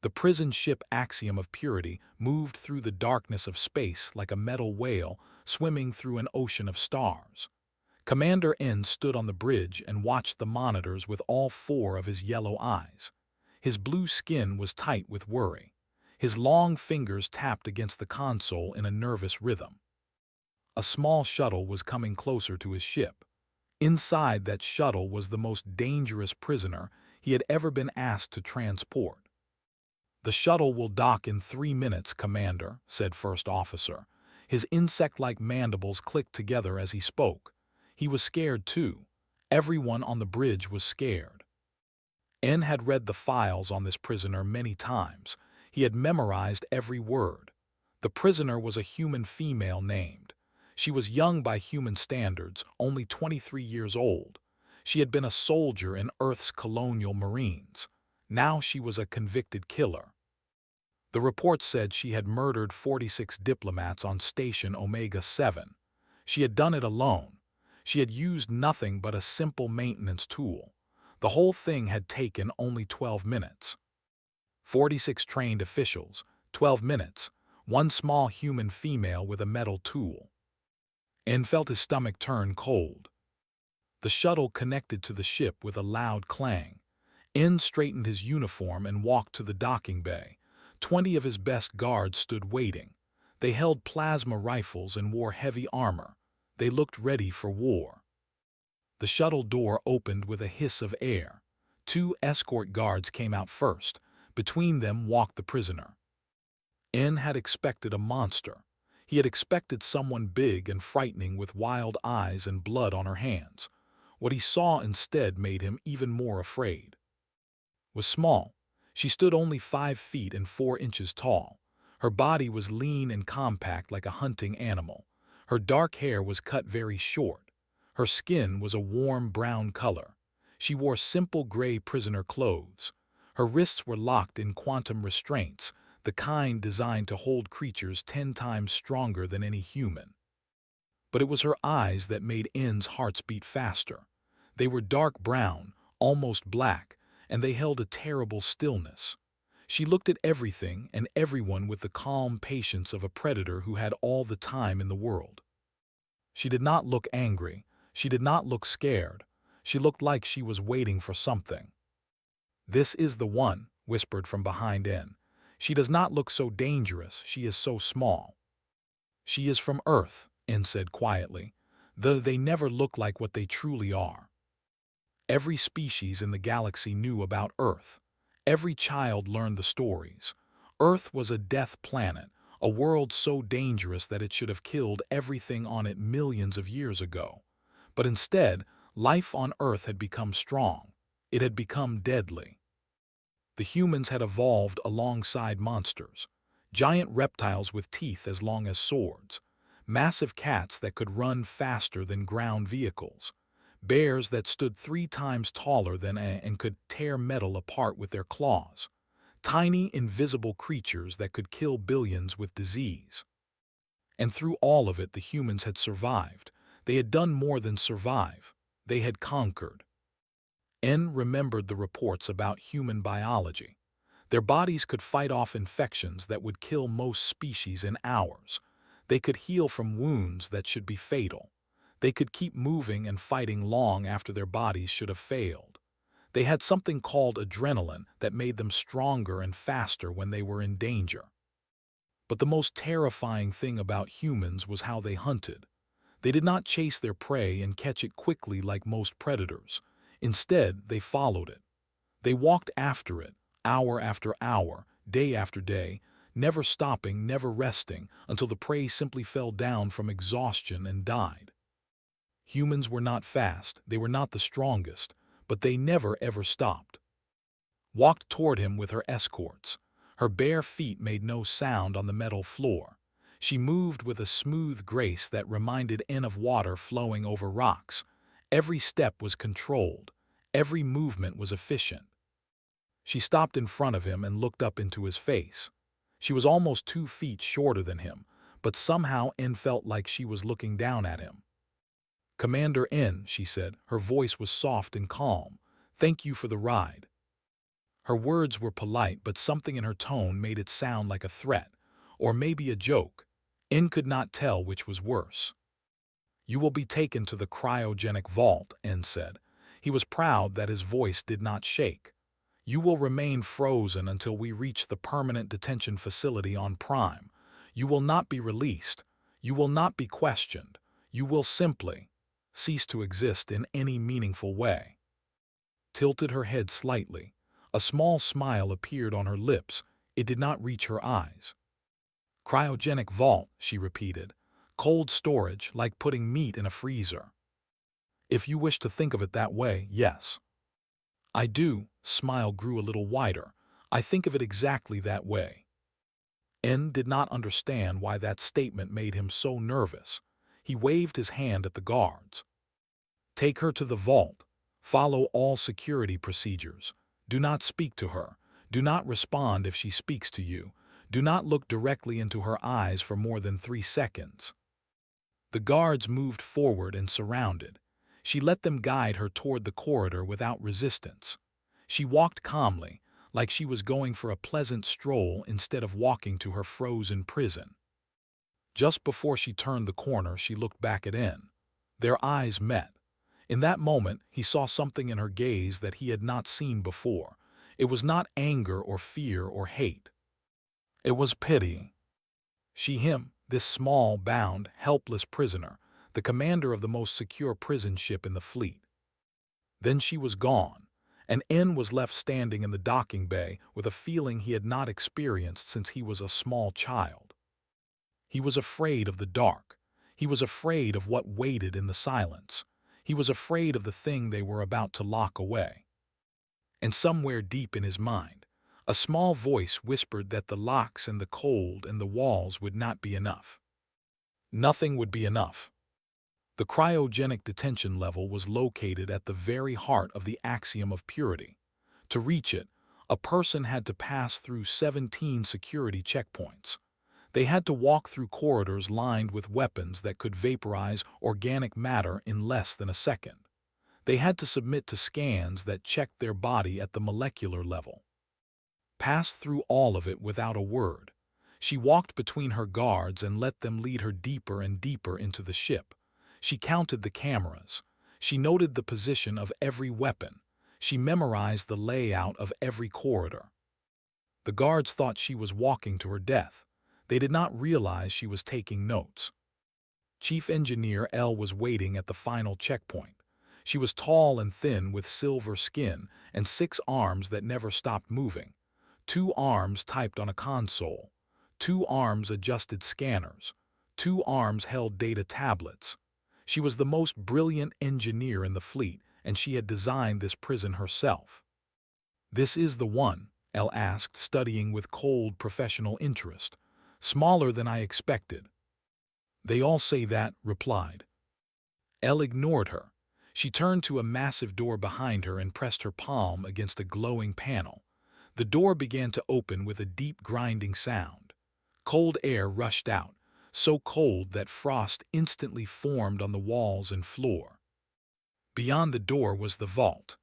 The prison ship Axiom of Purity moved through the darkness of space like a metal whale swimming through an ocean of stars. Commander N stood on the bridge and watched the monitors with all four of his yellow eyes. His blue skin was tight with worry. His long fingers tapped against the console in a nervous rhythm. A small shuttle was coming closer to his ship. Inside that shuttle was the most dangerous prisoner he had ever been asked to transport. "The shuttle will dock in 3 minutes, Commander," said First Officer. His insect-like mandibles clicked together as he spoke. He was scared too. Everyone on the bridge was scared. N had read the files on this prisoner many times. He had memorized every word. The prisoner was a human female named. She was young by human standards, only 23 years old. She had been a soldier in Earth's colonial marines. Now she was a convicted killer. The report said she had murdered 46 diplomats on Station Omega-7. She had done it alone. She had used nothing but a simple maintenance tool. The whole thing had taken only 12 minutes. 46 trained officials, 12 minutes, one small human female with a metal tool. N felt his stomach turn cold. The shuttle connected to the ship with a loud clang. N straightened his uniform and walked to the docking bay. 20 of his best guards stood waiting. They held plasma rifles and wore heavy armor. They looked ready for war. The shuttle door opened with a hiss of air. 2 escort guards came out first. Between them walked the prisoner. N had expected a monster. He had expected someone big and frightening with wild eyes and blood on her hands. What he saw instead made him even more afraid. Was small. She stood only 5 feet and 4 inches tall. Her body was lean and compact like a hunting animal. Her dark hair was cut very short. Her skin was a warm brown color. She wore simple gray prisoner clothes. Her wrists were locked in quantum restraints, the kind designed to hold creatures 10 times stronger than any human. But it was her eyes that made N's hearts beat faster. They were dark brown, almost black, and they held a terrible stillness. She looked at everything and everyone with the calm patience of a predator who had all the time in the world. She did not look angry. She did not look scared. She looked like she was waiting for something. "This is the one," whispered from behind N. "She does not look so dangerous. She is so small." "She is from Earth," N said quietly, "though they never look like what they truly are." Every species in the galaxy knew about Earth. Every child learned the stories. Earth was a death planet, a world so dangerous that it should have killed everything on it millions of years ago. But instead, life on Earth had become strong. It had become deadly. The humans had evolved alongside monsters. Giant reptiles with teeth as long as swords. Massive cats that could run faster than ground vehicles. Bears that stood 3 times taller than and could tear metal apart with their claws. Tiny, invisible creatures that could kill billions with disease. And through all of it, the humans had survived. They had done more than survive. They had conquered. N remembered the reports about human biology. Their bodies could fight off infections that would kill most species in hours. They could heal from wounds that should be fatal. They could keep moving and fighting long after their bodies should have failed. They had something called adrenaline that made them stronger and faster when they were in danger. But the most terrifying thing about humans was how they hunted. They did not chase their prey and catch it quickly like most predators. Instead, they followed it. They walked after it, hour after hour, day after day, never stopping, never resting, until the prey simply fell down from exhaustion and died. Humans were not fast, they were not the strongest, but they never ever stopped. Walked toward him with her escorts. Her bare feet made no sound on the metal floor. She moved with a smooth grace that reminded N of water flowing over rocks. Every step was controlled. Every movement was efficient. She stopped in front of him and looked up into his face. She was almost 2 feet shorter than him, but somehow N felt like she was looking down at him. "Commander N," she said. Her voice was soft and calm. "Thank you for the ride." Her words were polite, but something in her tone made it sound like a threat, or maybe a joke. N could not tell which was worse. "You will be taken to the cryogenic vault," N said. He was proud that his voice did not shake. "You will remain frozen until we reach the permanent detention facility on Prime. You will not be released. You will not be questioned. You will simply cease to exist in any meaningful way." Tilted her head slightly. A small smile appeared on her lips. It did not reach her eyes. "Cryogenic vault," she repeated. "Cold storage, like putting meat in a freezer." "If you wish to think of it that way, yes." "I do." Smile grew a little wider. "I think of it exactly that way." N did not understand why that statement made him so nervous. He waved his hand at the guards. "Take her to the vault. Follow all security procedures. Do not speak to her. Do not respond if she speaks to you. Do not look directly into her eyes for more than 3 seconds." The guards moved forward and surrounded. She let them guide her toward the corridor without resistance. She walked calmly, like she was going for a pleasant stroll instead of walking to her frozen prison. Just before she turned the corner, she looked back at N. Their eyes met. In that moment, he saw something in her gaze that he had not seen before. It was not anger or fear or hate. It was pity. Him, this small, bound, helpless prisoner, the commander of the most secure prison ship in the fleet. Then she was gone, and N was left standing in the docking bay with a feeling he had not experienced since he was a small child. He was afraid of the dark. He was afraid of what waited in the silence. He was afraid of the thing they were about to lock away. And somewhere deep in his mind, a small voice whispered that the locks and the cold and the walls would not be enough. Nothing would be enough. The cryogenic detention level was located at the very heart of the axiom of purity. To reach it, a person had to pass through 17 security checkpoints. They had to walk through corridors lined with weapons that could vaporize organic matter in less than a second. They had to submit to scans that checked their body at the molecular level. Pass through all of it without a word. She walked between her guards and let them lead her deeper and deeper into the ship. She counted the cameras. She noted the position of every weapon. She memorized the layout of every corridor. The guards thought she was walking to her death. They did not realize she was taking notes. Chief Engineer L was waiting at the final checkpoint. She was tall and thin with silver skin and 6 arms that never stopped moving. 2 arms typed on a console. 2 arms adjusted scanners. 2 arms held data tablets. She was the most brilliant engineer in the fleet, and she had designed this prison herself. "This is the one?" L asked, studying with cold professional interest. "Smaller than I expected." "They all say that," replied. L ignored her. She turned to a massive door behind her and pressed her palm against a glowing panel. The door began to open with a deep grinding sound. Cold air rushed out, so cold that frost instantly formed on the walls and floor. Beyond the door was the vault.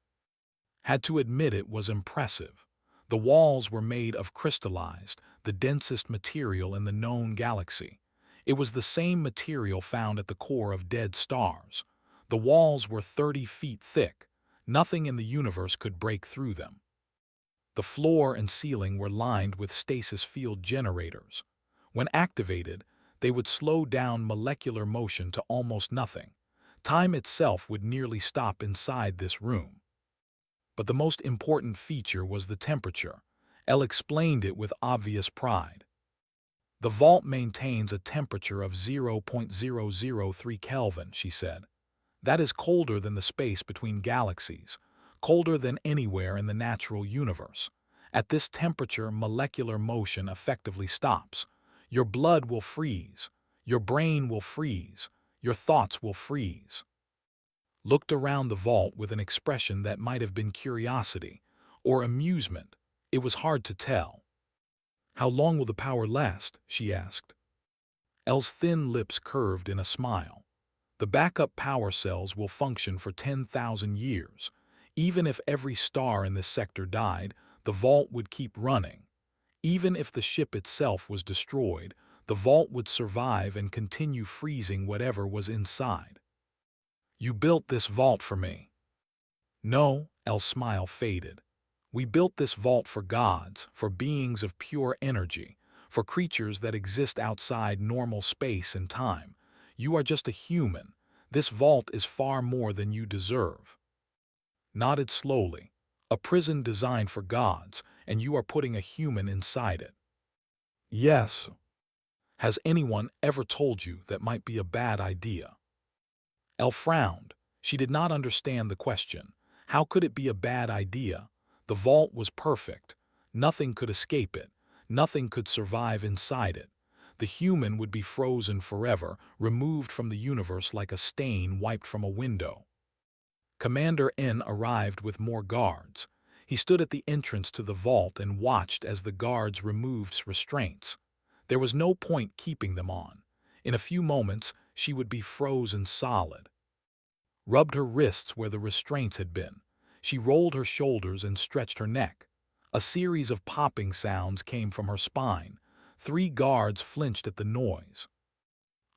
Had to admit it was impressive. The walls were made of crystallized, the densest material in the known galaxy. It was the same material found at the core of dead stars. The walls were 30 feet thick. Nothing in the universe could break through them. The floor and ceiling were lined with stasis field generators. When activated, they would slow down molecular motion to almost nothing. Time itself would nearly stop inside this room. But the most important feature was the temperature. Elle explained it with obvious pride. "The vault maintains a temperature of 0.003 Kelvin," she said. "That is colder than the space between galaxies, colder than anywhere in the natural universe. At this temperature, molecular motion effectively stops. Your blood will freeze. Your brain will freeze. Your thoughts will freeze." Looked around the vault with an expression that might have been curiosity or amusement. It was hard to tell. "How long will the power last?" she asked. Elle's thin lips curved in a smile. "The backup power cells will function for 10,000 years. Even if every star in this sector died, the vault would keep running. Even if the ship itself was destroyed, the vault would survive and continue freezing whatever was inside. "You built this vault for me." "No," El's smile faded. "We built this vault for gods, for beings of pure energy, for creatures that exist outside normal space and time. You are just a human. This vault is far more than you deserve." Nodded slowly. "A prison designed for gods, and you are putting a human inside it." "Yes." "Has anyone ever told you that might be a bad idea?" Elle frowned. She did not understand the question. How could it be a bad idea? The vault was perfect. Nothing could escape it. Nothing could survive inside it. The human would be frozen forever, removed from the universe like a stain wiped from a window. Commander N arrived with more guards. He stood at the entrance to the vault and watched as the guards removed restraints. There was no point keeping them on. In a few moments, she would be frozen solid. Rubbed her wrists where the restraints had been. She rolled her shoulders and stretched her neck. A series of popping sounds came from her spine. 3 guards flinched at the noise.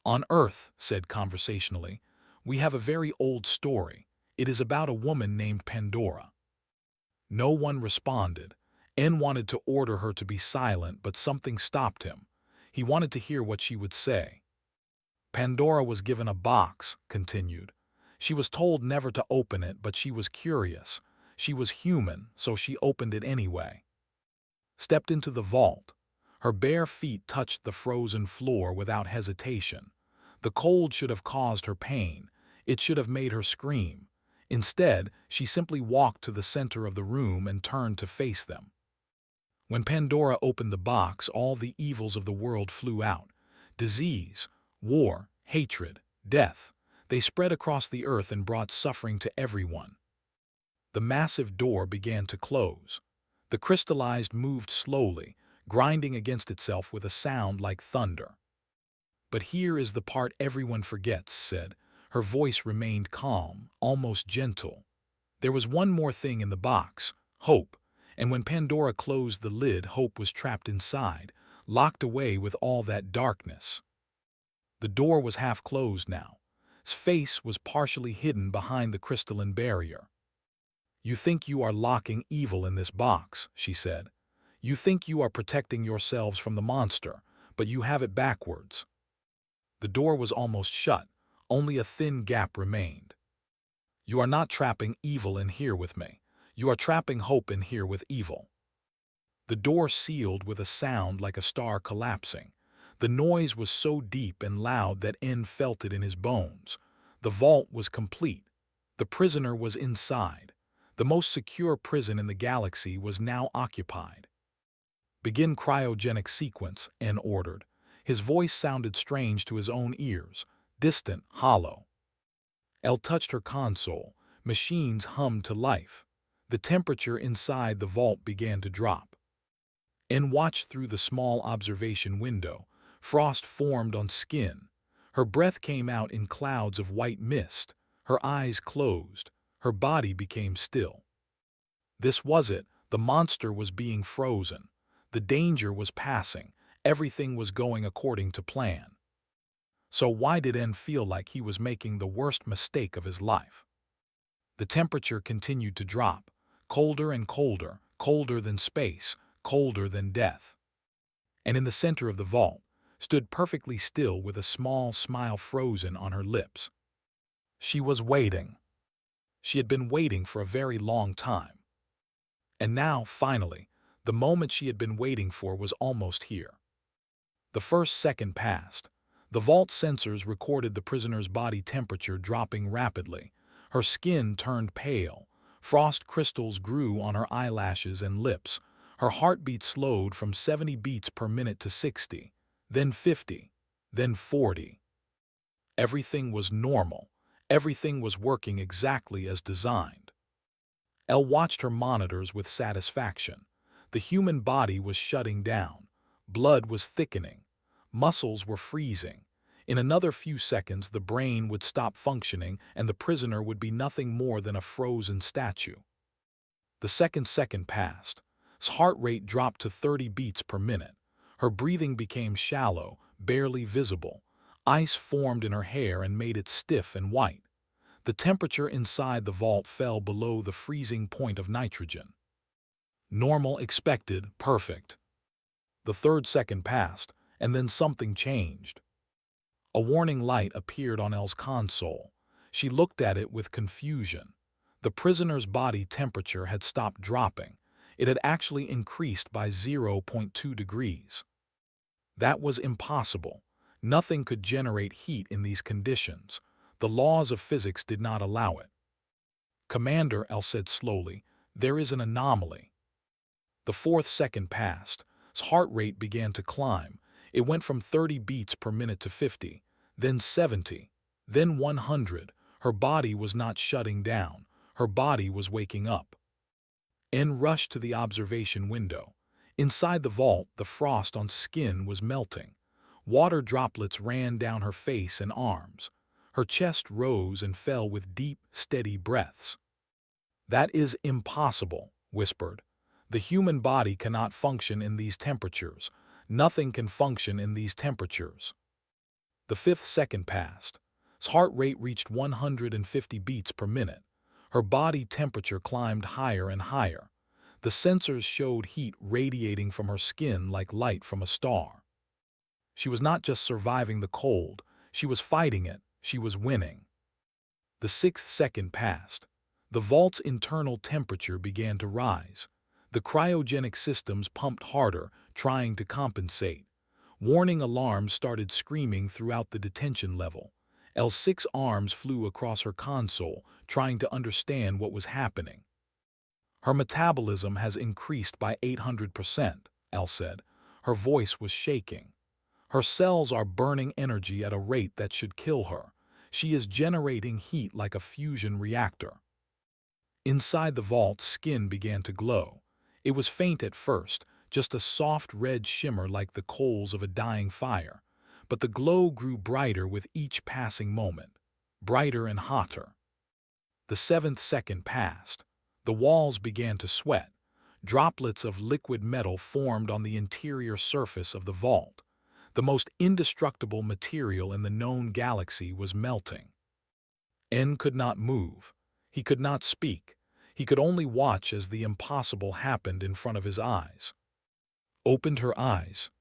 "On Earth," said conversationally, "we have a very old story. It is about a woman named Pandora." No one responded. N wanted to order her to be silent, but something stopped him. He wanted to hear what she would say. "Pandora was given a box," continued. "She was told never to open it, but she was curious. She was human, so she opened it anyway. Stepped into the vault. Her bare feet touched the frozen floor without hesitation. The cold should have caused her pain. It should have made her scream. Instead, she simply walked to the center of the room and turned to face them. When Pandora opened the box, all the evils of the world flew out. Disease, war, hatred, death. They spread across the earth and brought suffering to everyone. The massive door began to close. The crystallized moved slowly, grinding against itself with a sound like thunder. "But here is the part everyone forgets," said. Her voice remained calm, almost gentle. "There was one more thing in the box, hope, and when Pandora closed the lid, hope was trapped inside, locked away with all that darkness." The door was half closed now. His face was partially hidden behind the crystalline barrier. "You think you are locking evil in this box," she said. "You think you are protecting yourselves from the monster, but you have it backwards." The door was almost shut. Only a thin gap remained. "You are not trapping evil in here with me. You are trapping hope in here with evil." The door sealed with a sound like a star collapsing. The noise was so deep and loud that N felt it in his bones. The vault was complete. The prisoner was inside. The most secure prison in the galaxy was now occupied. "Begin cryogenic sequence," N ordered. His voice sounded strange to his own ears, distant, hollow. Elle touched her console. Machines hummed to life. The temperature inside the vault began to drop. N watched through the small observation window. Frost formed on skin. Her breath came out in clouds of white mist. Her eyes closed. Her body became still. This was it. The monster was being frozen. The danger was passing. Everything was going according to plan. So why did N feel like he was making the worst mistake of his life? The temperature continued to drop, colder and colder, colder than space, colder than death. And in the center of the vault, stood perfectly still with a small smile frozen on her lips. She was waiting. She had been waiting for a very long time. And now, finally, the moment she had been waiting for was almost here. The first second passed. The vault sensors recorded the prisoner's body temperature dropping rapidly. Her skin turned pale. Frost crystals grew on her eyelashes and lips. Her heartbeat slowed from 70 beats per minute to 60, then 50, then 40. Everything was normal. Everything was working exactly as designed. Elle watched her monitors with satisfaction. The human body was shutting down. Blood was thickening. Muscles were freezing. In another few seconds, the brain would stop functioning and the prisoner would be nothing more than a frozen statue. The second passed. heart rate dropped to 30 beats per minute. Her breathing became shallow, barely visible. Ice formed in her hair and made it stiff and white. The temperature inside the vault fell below the freezing point of nitrogen. Normal, expected, perfect. The third second passed, and then something changed. A warning light appeared on Elle's console. She looked at it with confusion. The prisoner's body temperature had stopped dropping. It had actually increased by 0.2 degrees. That was impossible. Nothing could generate heat in these conditions. The laws of physics did not allow it. "Commander," Elle said slowly, "there is an anomaly." The fourth second passed. His heart rate began to climb. It went from 30 beats per minute to 50, then 70, then 100. Her body was not shutting down. Her body was waking up. Anne rushed to the observation window. Inside the vault, the frost on skin was melting. Water droplets ran down her face and arms. Her chest rose and fell with deep, steady breaths. "That is impossible," whispered. "The human body cannot function in these temperatures. Nothing can function in these temperatures." The fifth second passed. His heart rate reached 150 beats per minute. Her body temperature climbed higher and higher. The sensors showed heat radiating from her skin like light from a star. She was not just surviving the cold, she was fighting it, she was winning. The sixth second passed. The vault's internal temperature began to rise. The cryogenic systems pumped harder, trying to compensate. Warning alarms started screaming throughout the detention level. Elle's 6 arms flew across her console, trying to understand what was happening. "Her metabolism has increased by 800%, Elle said. Her voice was shaking. "Her cells are burning energy at a rate that should kill her. She is generating heat like a fusion reactor." Inside the vault, skin began to glow. It was faint at first, just a soft red shimmer like the coals of a dying fire. But the glow grew brighter with each passing moment, brighter and hotter. The seventh second passed. The walls began to sweat. Droplets of liquid metal formed on the interior surface of the vault. The most indestructible material in the known galaxy was melting. N could not move. He could not speak. He could only watch as the impossible happened in front of his eyes. Opened her eyes.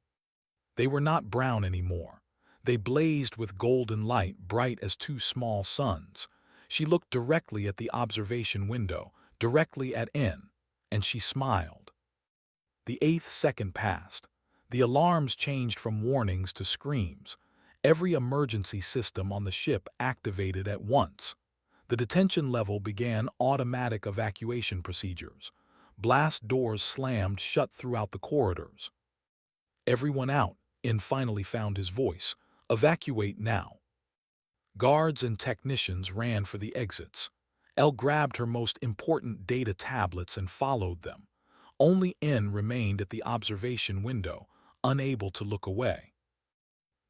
They were not brown anymore. They blazed with golden light, bright as 2 small suns. She looked directly at the observation window, directly at N, and she smiled. The 8th second passed. The alarms changed from warnings to screams. Every emergency system on the ship activated at once. The detention level began automatic evacuation procedures. Blast doors slammed shut throughout the corridors. "Everyone out," N finally found his voice. "Evacuate now." Guards and technicians ran for the exits. Elle grabbed her most important data tablets and followed them. Only N remained at the observation window, unable to look away.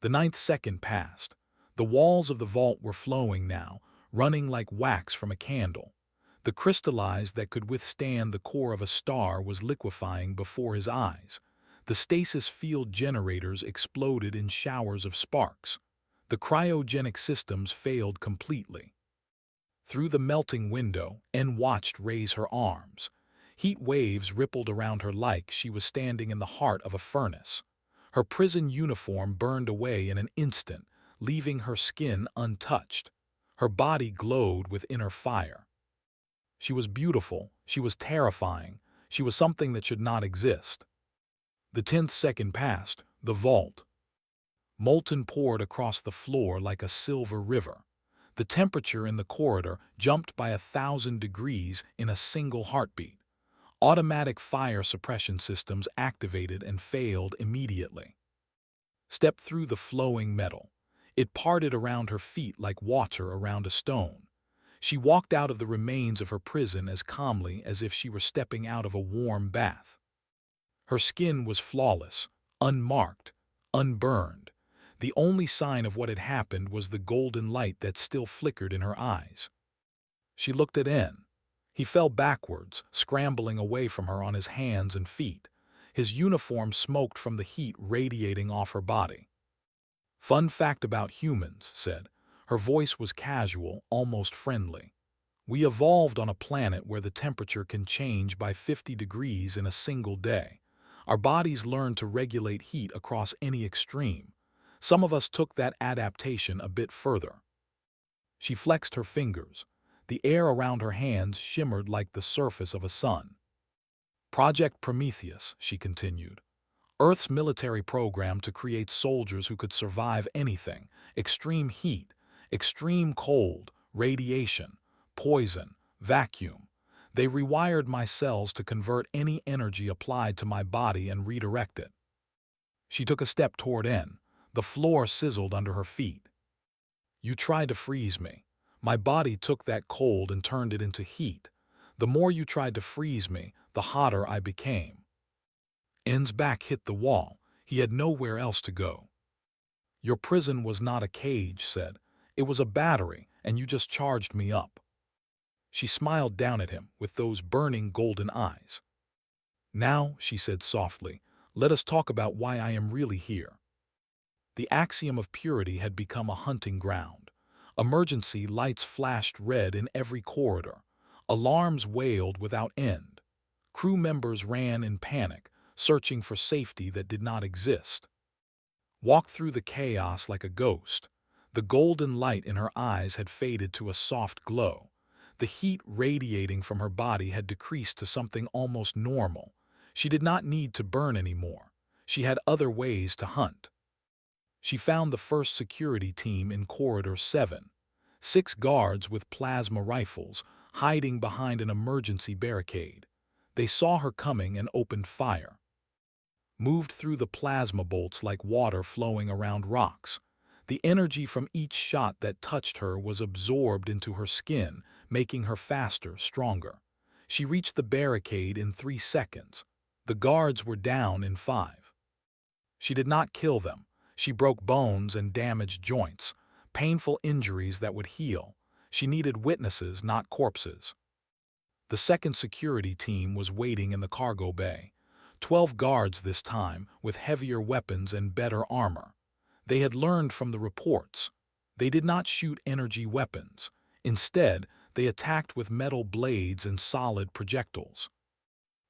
The 9th second passed. The walls of the vault were flowing now, running like wax from a candle. The crystallized that could withstand the core of a star was liquefying before his eyes. The stasis field generators exploded in showers of sparks. The cryogenic systems failed completely. Through the melting window, N watched raise her arms. Heat waves rippled around her like she was standing in the heart of a furnace. Her prison uniform burned away in an instant, leaving her skin untouched. Her body glowed with inner fire. She was beautiful, she was terrifying, she was something that should not exist. The 10th second passed. The vault. Molten poured across the floor like a silver river. The temperature in the corridor jumped by 1,000 degrees in a single heartbeat. Automatic fire suppression systems activated and failed immediately. Stepped through the flowing metal. It parted around her feet like water around a stone. She walked out of the remains of her prison as calmly as if she were stepping out of a warm bath. Her skin was flawless, unmarked, unburned. The only sign of what had happened was the golden light that still flickered in her eyes. She looked at N. He fell backwards, scrambling away from her on his hands and feet. His uniform smoked from the heat radiating off her body. "Fun fact about humans," said. Her voice was casual, almost friendly. "We evolved on a planet where the temperature can change by 50 degrees in a single day. Our bodies learn to regulate heat across any extreme. Some of us took that adaptation a bit further." She flexed her fingers. The air around her hands shimmered like the surface of a sun. "Project Prometheus," she continued. "Earth's military program to create soldiers who could survive anything: extreme heat, extreme cold, radiation, poison, vacuum. They rewired my cells to convert any energy applied to my body and redirect it." She took a step toward N. The floor sizzled under her feet. "You tried to freeze me. My body took that cold and turned it into heat. The more you tried to freeze me, the hotter I became." N's back hit the wall. He had nowhere else to go. "Your prison was not a cage," said. "It was a battery, and you just charged me up." She smiled down at him with those burning golden eyes. "Now," she said softly, "let us talk about why I am really here." The axiom of purity had become a hunting ground. Emergency lights flashed red in every corridor. Alarms wailed without end. Crew members ran in panic, searching for safety that did not exist. Walked through the chaos like a ghost. The golden light in her eyes had faded to a soft glow. The heat radiating from her body had decreased to something almost normal. She did not need to burn anymore. She had other ways to hunt. She found the first security team in Corridor 7. 6 guards with plasma rifles, hiding behind an emergency barricade. They saw her coming and opened fire. Moved through the plasma bolts like water flowing around rocks. The energy from each shot that touched her was absorbed into her skin, making her faster, stronger. She reached the barricade in 3 seconds. The guards were down in 5. She did not kill them. She broke bones and damaged joints, painful injuries that would heal. She needed witnesses, not corpses. The second security team was waiting in the cargo bay. 12 guards this time, with heavier weapons and better armor. They had learned from the reports. They did not shoot energy weapons. Instead, they attacked with metal blades and solid projectiles.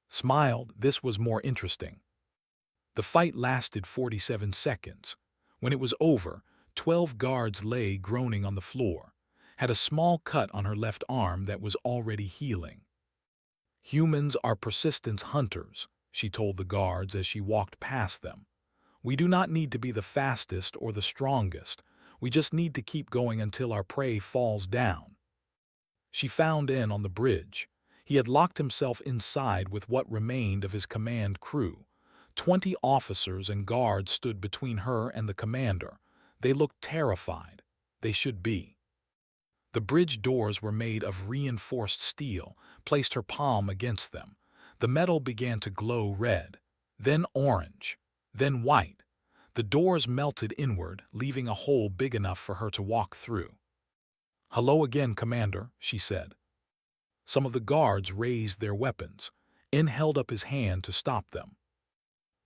Smiled, this was more interesting. The fight lasted 47 seconds. When it was over, 12 guards lay groaning on the floor, had a small cut on her left arm that was already healing. "Humans are persistence hunters," she told the guards as she walked past them. "We do not need to be the fastest or the strongest. We just need to keep going until our prey falls down." She found N on the bridge. He had locked himself inside with what remained of his command crew. 20 officers and guards stood between her and the commander. They looked terrified. They should be. The bridge doors were made of reinforced steel, placed her palm against them. The metal began to glow red, then orange, then white. The doors melted inward, leaving a hole big enough for her to walk through. "Hello again, Commander," she said. Some of the guards raised their weapons. N held up his hand to stop them.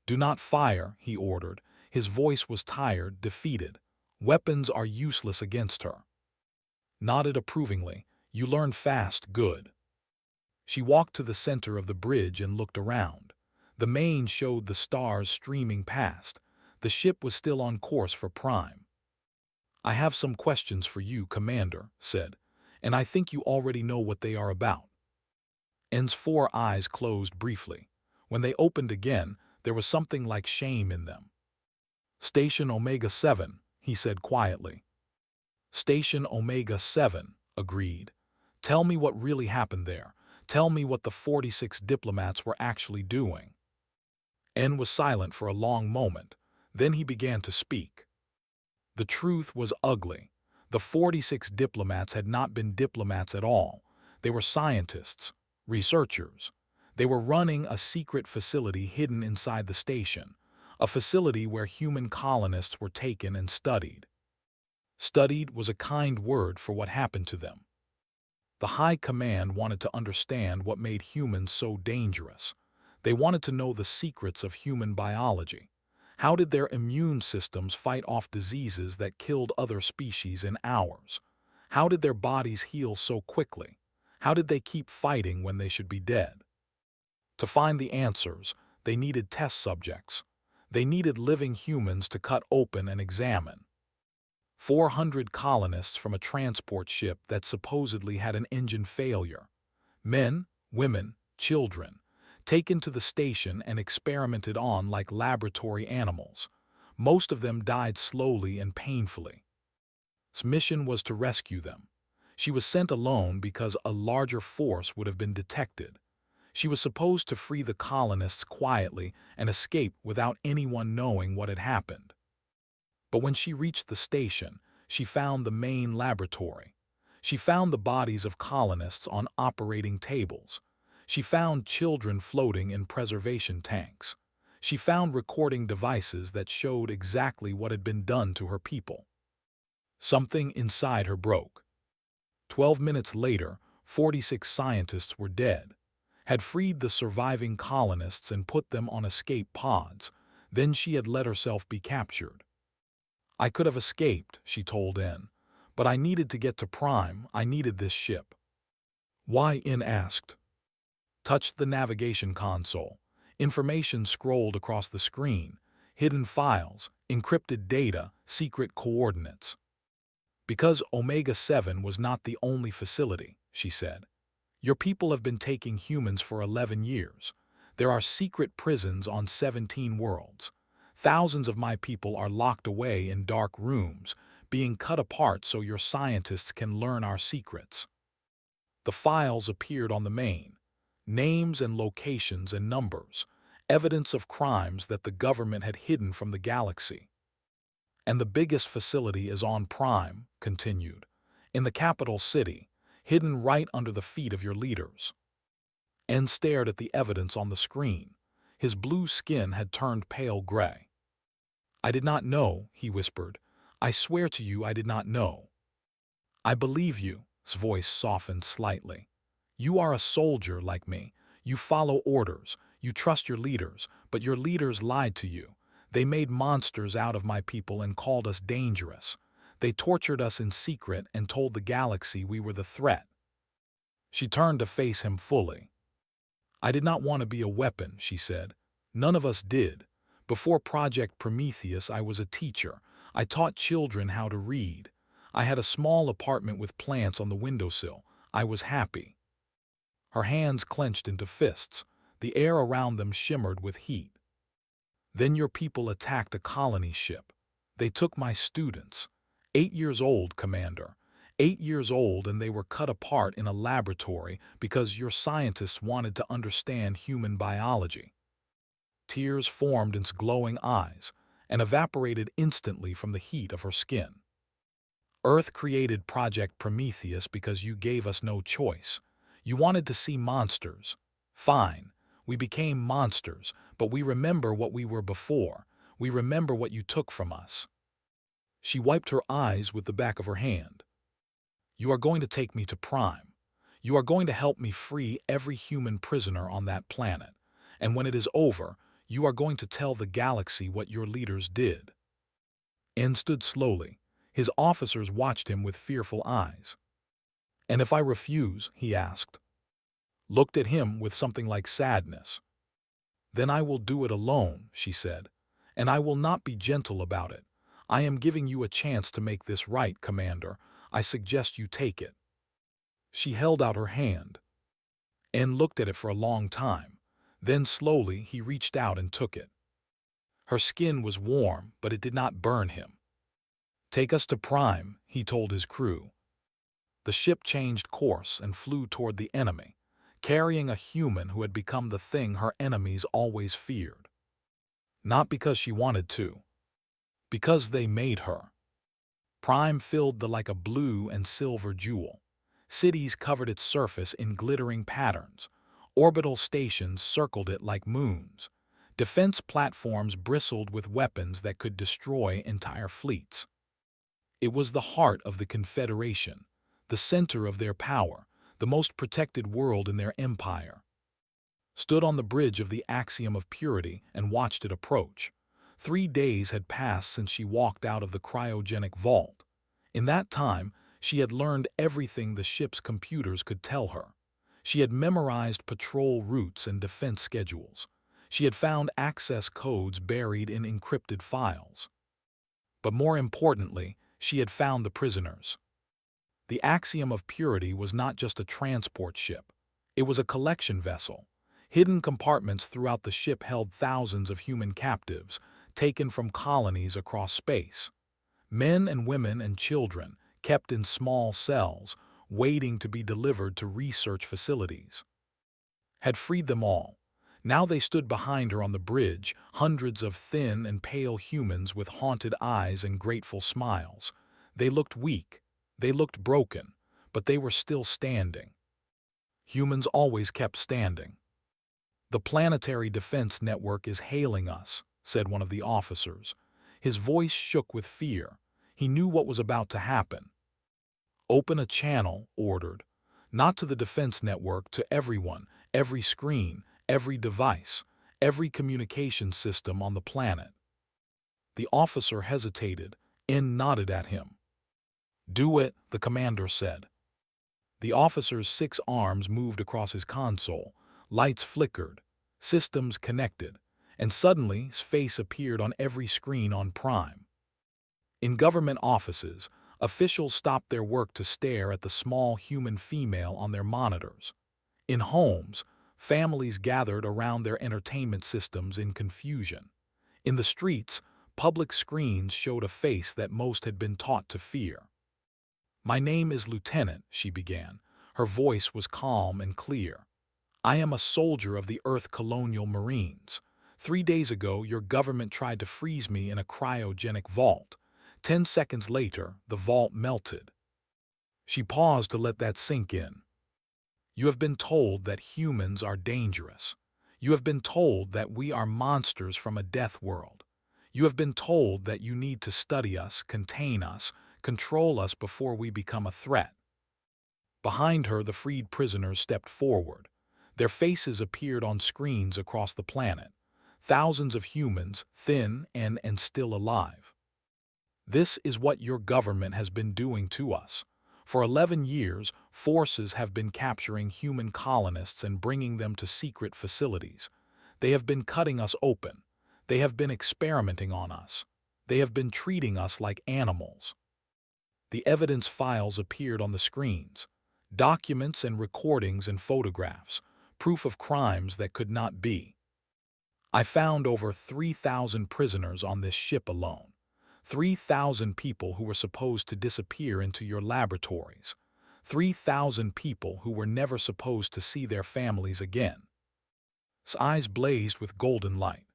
"Do not fire," he ordered. His voice was tired, defeated. "Weapons are useless against her." Nodded approvingly. "You learn fast, good." She walked to the center of the bridge and looked around. The main showed the stars streaming past. The ship was still on course for Prime. "I have some questions for you, Commander," said, "and I think you already know what they are about." N's 4 eyes closed briefly. When they opened again, there was something like shame in them. "Station Omega 7, he said quietly. "Station Omega 7, agreed. "Tell me what really happened there. Tell me what the 46 diplomats were actually doing." N was silent for a long moment. Then he began to speak. The truth was ugly. The 46 diplomats had not been diplomats at all. They were scientists, researchers. They were running a secret facility hidden inside the station, a facility where human colonists were taken and studied. Studied was a kind word for what happened to them. The High Command wanted to understand what made humans so dangerous. They wanted to know the secrets of human biology. How did their immune systems fight off diseases that killed other species in hours? How did their bodies heal so quickly? How did they keep fighting when they should be dead? To find the answers, they needed test subjects. They needed living humans to cut open and examine. 400 colonists from a transport ship that supposedly had an engine failure. Men, women, children, taken to the station and experimented on like laboratory animals. Most of them died slowly and painfully. His mission was to rescue them. She was sent alone because a larger force would have been detected. She was supposed to free the colonists quietly and escape without anyone knowing what had happened. But when she reached the station, she found the main laboratory. She found the bodies of colonists on operating tables. She found children floating in preservation tanks. She found recording devices that showed exactly what had been done to her people. Something inside her broke. 12 minutes later, 46 scientists were dead, had freed the surviving colonists and put them on escape pods. Then she had let herself be captured. I could have escaped, she told N, but I needed to get to Prime. I needed this ship. Why? N asked. Touched the navigation console. Information scrolled across the screen. Hidden files, encrypted data, secret coordinates. Because Omega-7 was not the only facility, she said. Your people have been taking humans for 11 years. There are secret prisons on 17 worlds. Thousands of my people are locked away in dark rooms, being cut apart so your scientists can learn our secrets. The files appeared on the main. Names and locations and numbers, evidence of crimes that the government had hidden from the galaxy. And the biggest facility is on Prime, continued, in the capital city, hidden right under the feet of your leaders. N stared at the evidence on the screen. His blue skin had turned pale gray. I did not know, he whispered. I swear to you I did not know. I believe you, his voice softened slightly. You are a soldier like me. You follow orders. You trust your leaders, but your leaders lied to you. They made monsters out of my people and called us dangerous. They tortured us in secret and told the galaxy we were the threat. She turned to face him fully. I did not want to be a weapon, she said. None of us did. Before Project Prometheus, I was a teacher. I taught children how to read. I had a small apartment with plants on the windowsill. I was happy. Her hands clenched into fists. The air around them shimmered with heat. Then your people attacked a colony ship. They took my students. 8 years old, Commander. 8 years old, and they were cut apart in a laboratory because your scientists wanted to understand human biology. Tears formed in its glowing eyes and evaporated instantly from the heat of her skin. Earth created Project Prometheus because you gave us no choice. You wanted to see monsters. Fine, we became monsters, but we remember what we were before. We remember what you took from us. She wiped her eyes with the back of her hand. You are going to take me to Prime. You are going to help me free every human prisoner on that planet. And when it is over, you are going to tell the galaxy what your leaders did. N stood slowly. His officers watched him with fearful eyes. And if I refuse, he asked. Looked at him with something like sadness. Then I will do it alone, she said. And I will not be gentle about it. I am giving you a chance to make this right, Commander. I suggest you take it. She held out her hand. N looked at it for a long time. Then slowly he reached out and took it. Her skin was warm, but it did not burn him. Take us to Prime, he told his crew. The ship changed course and flew toward the enemy, carrying a human who had become the thing her enemies always feared. Not because she wanted to. Because they made her. Prime filled the like a blue and silver jewel. Cities covered its surface in glittering patterns. Orbital stations circled it like moons. Defense platforms bristled with weapons that could destroy entire fleets. It was the heart of the Confederation, the center of their power, the most protected world in their empire, stood on the bridge of the axiom of purity and watched it approach. 3 days had passed since she walked out of the cryogenic vault. In that time, she had learned everything the ship's computers could tell her. She had memorized patrol routes and defense schedules. She had found access codes buried in encrypted files. But more importantly, she had found the prisoners. The axiom of purity was not just a transport ship. It was a collection vessel. Hidden compartments throughout the ship held thousands of human captives, taken from colonies across space. Men and women and children, kept in small cells, waiting to be delivered to research facilities, had freed them all. Now they stood behind her on the bridge, hundreds of thin and pale humans with haunted eyes and grateful smiles. They looked weak, they looked broken, but they were still standing. Humans always kept standing. "The Planetary Defense Network is hailing us," said one of the officers. His voice shook with fear. He knew what was about to happen. "Open a channel," ordered. "Not to the defense network, to everyone, every screen, every device, every communication system on the planet." The officer hesitated. N nodded at him. "Do it," the commander said. The officer's 6 arms moved across his console. Lights flickered, systems connected, and suddenly his face appeared on every screen on Prime. In government offices, officials stopped their work to stare at the small human female on their monitors. In homes, families gathered around their entertainment systems in confusion. In the streets, public screens showed a face that most had been taught to fear. "My name is Lieutenant," she began. Her voice was calm and clear. "I am a soldier of the Earth Colonial Marines. 3 days ago, your government tried to freeze me in a cryogenic vault. 10 seconds later, the vault melted." She paused to let that sink in. "You have been told that humans are dangerous. You have been told that we are monsters from a death world. You have been told that you need to study us, contain us, control us before we become a threat." Behind her, the freed prisoners stepped forward. Their faces appeared on screens across the planet. Thousands of humans, thin and still alive. "This is what your government has been doing to us. For 11 years, forces have been capturing human colonists and bringing them to secret facilities. They have been cutting us open. They have been experimenting on us. They have been treating us like animals." The evidence files appeared on the screens. Documents and recordings and photographs, proof of crimes that could not be. "I found over 3,000 prisoners on this ship alone. 3,000 people who were supposed to disappear into your laboratories. 3,000 people who were never supposed to see their families again." His eyes blazed with golden light.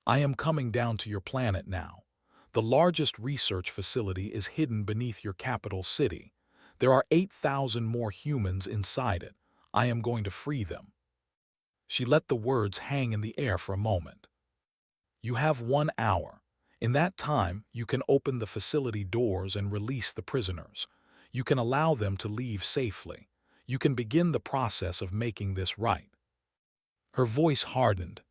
"I am coming down to your planet now. The largest research facility is hidden beneath your capital city. There are 8,000 more humans inside it. I am going to free them." She let the words hang in the air for a moment. "You have 1 hour. In that time, you can open the facility doors and release the prisoners. You can allow them to leave safely. You can begin the process of making this right." Her voice hardened.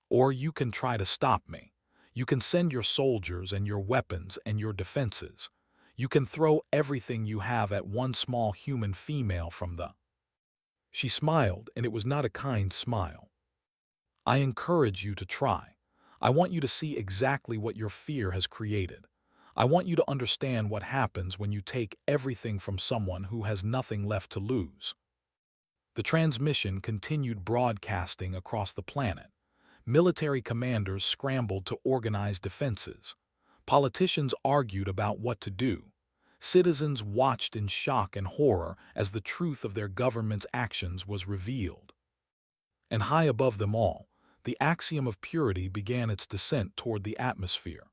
"Or you can try to stop me. You can send your soldiers and your weapons and your defenses. You can throw everything you have at one small human female from the—" She smiled, and it was not a kind smile. "I encourage you to try. I want you to see exactly what your fear has created. I want you to understand what happens when you take everything from someone who has nothing left to lose." The transmission continued broadcasting across the planet. Military commanders scrambled to organize defenses. Politicians argued about what to do. Citizens watched in shock and horror as the truth of their government's actions was revealed. And high above them all, the axiom of purity began its descent toward the atmosphere.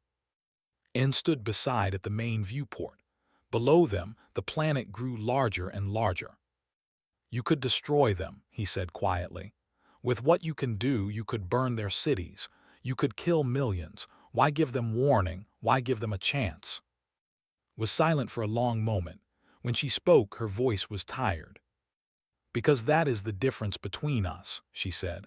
N stood beside at the main viewport. Below them, the planet grew larger and larger. "You could destroy them," he said quietly. "With what you can do, you could burn their cities. You could kill millions. Why give them warning? Why give them a chance?" Was silent for a long moment. When she spoke, her voice was tired. Because that is the difference between us, she said.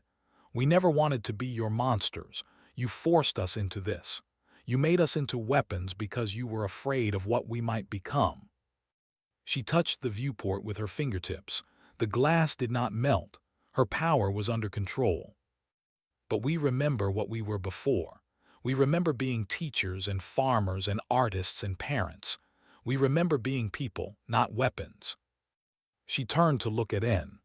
We never wanted to be your monsters. You forced us into this. You made us into weapons because you were afraid of what we might become. She touched the viewport with her fingertips. The glass did not melt. Her power was under control. But we remember what we were before. We remember being teachers and farmers and artists and parents. We remember being people, not weapons. She turned to look at N.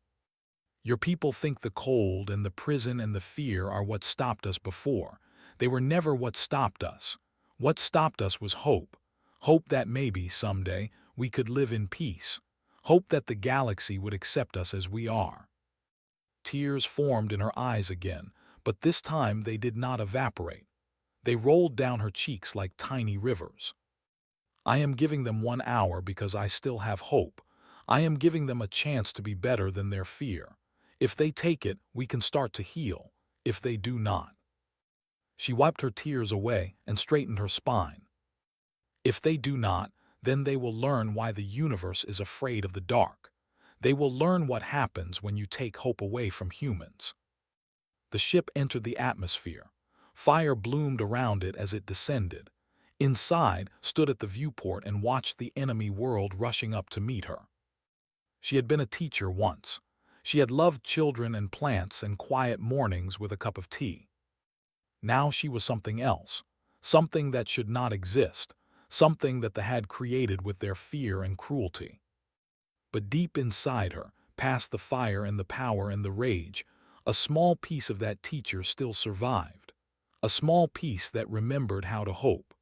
Your people think the cold and the prison and the fear are what stopped us before. They were never what stopped us. What stopped us was hope. Hope that maybe, someday, we could live in peace. Hope that the galaxy would accept us as we are. Tears formed in her eyes again, but this time they did not evaporate. They rolled down her cheeks like tiny rivers. I am giving them 1 hour because I still have hope. I am giving them a chance to be better than their fear. If they take it, we can start to heal. If they do not. She wiped her tears away and straightened her spine. If they do not, then they will learn why the universe is afraid of the dark. They will learn what happens when you take hope away from humans. The ship entered the atmosphere. Fire bloomed around it as it descended. Inside, stood at the viewport and watched the enemy world rushing up to meet her. She had been a teacher once. She had loved children and plants and quiet mornings with a cup of tea. Now she was something else, something that should not exist, something that they had created with their fear and cruelty. But deep inside her, past the fire and the power and the rage, a small piece of that teacher still survived, a small piece that remembered how to hope.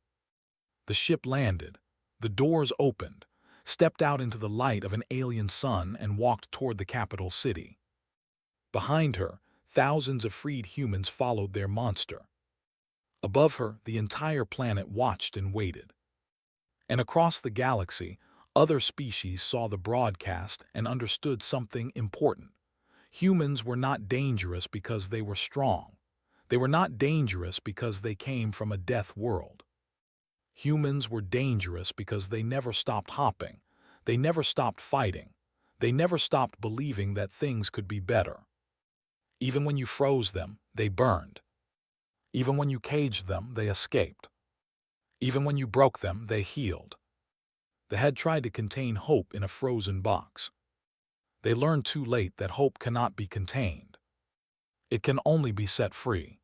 The ship landed, the doors opened, stepped out into the light of an alien sun and walked toward the capital city. Behind her, thousands of freed humans followed their monster. Above her, the entire planet watched and waited. And across the galaxy, other species saw the broadcast and understood something important. Humans were not dangerous because they were strong. They were not dangerous because they came from a death world. Humans were dangerous because they never stopped hopping. They never stopped fighting. They never stopped believing that things could be better. Even when you froze them, they burned. Even when you caged them, they escaped. Even when you broke them, they healed. They had tried to contain hope in a frozen box. They learned too late that hope cannot be contained. It can only be set free.